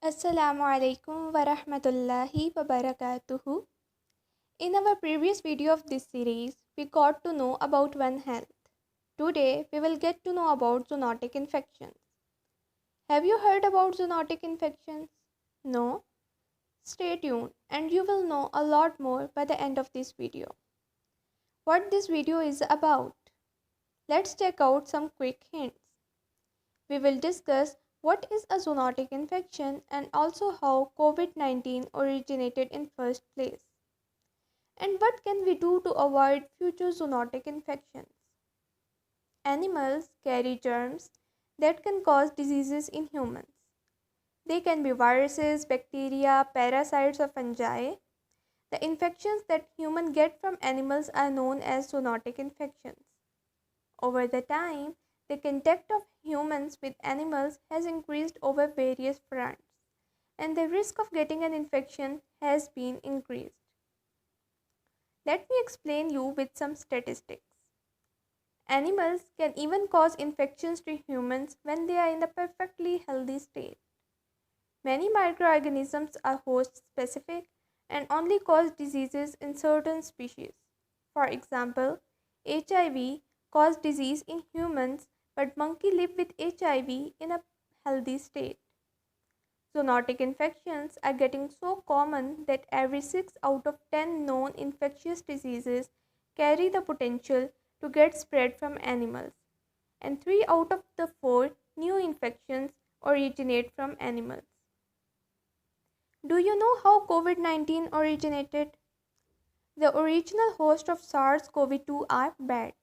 Assalamu alaikum wa rahmatullahi wa barakatuhu. In our previous video of this series, we got to know about One Health. Today, we will get to know about zoonotic infections. Have you heard about zoonotic infections? No? Stay tuned and you will know a lot more by the end of this video. What this video is about? Let's check out some quick hints. We will discuss what is a zoonotic infection and also how COVID-19 originated in first place. And what can we do to avoid future zoonotic infections? Animals carry germs that can cause diseases in humans. They can be viruses, bacteria, parasites, or fungi. The infections that humans get from animals are known as zoonotic infections. Over the time, the contact of humans with animals has increased over various fronts, and the risk of getting an infection has been increased. Let me explain you with some statistics. Animals can even cause infections to humans when they are in a perfectly healthy state. Many microorganisms are host specific and only cause diseases in certain species. For example, HIV cause disease in humans, but monkeys live with HIV in a healthy state. Zoonotic infections are getting so common that every 6 out of 10 known infectious diseases carry the potential to get spread from animals, and 3 out of the 4 new infections originate from animals. Do you know how COVID-19 originated? The original host of SARS-CoV-2 are bats.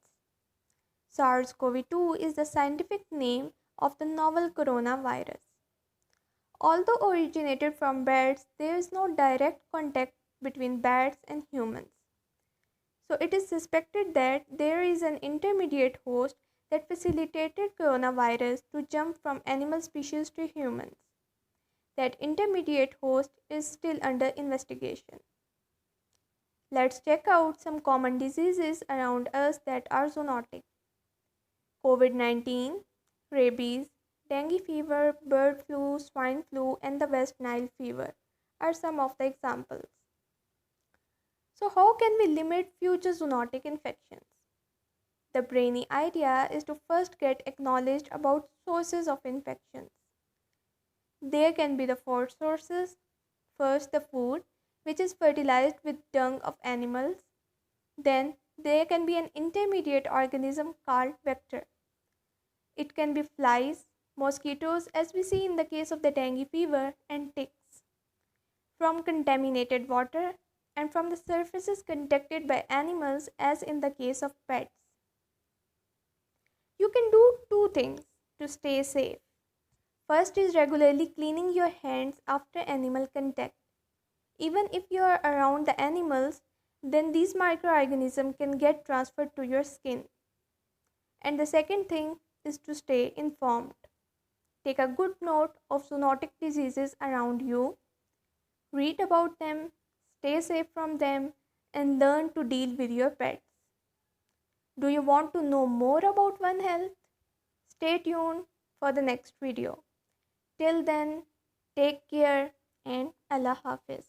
SARS-CoV-2 is the scientific name of the novel coronavirus. Although originated from bats, there is no direct contact between bats and humans. So it is suspected that there is an intermediate host that facilitated coronavirus to jump from animal species to humans. That intermediate host is still under investigation. Let's check out some common diseases around us that are zoonotic. COVID-19, rabies, dengue fever, bird flu, swine flu, and the West Nile fever are some of the examples. So, how can we limit future zoonotic infections? The brainy idea is to first get acknowledged about sources of infections. There can be the four sources. First, the food, which is fertilized with dung of animals. Then, there can be an intermediate organism called vector. It can be flies, mosquitoes, as we see in the case of the dengue fever, and ticks. From contaminated water and from the surfaces contacted by animals, as in the case of pets. You can do two things to stay safe. First is regularly cleaning your hands after animal contact. Even if you are around the animals, then these microorganisms can get transferred to your skin. And the second thing is to stay informed. Take a good note of zoonotic diseases around you, read about them, stay safe from them, and learn to deal with your pets. Do you want to know more about One Health? Stay tuned for the next video. Till then, take care and Allah Hafiz.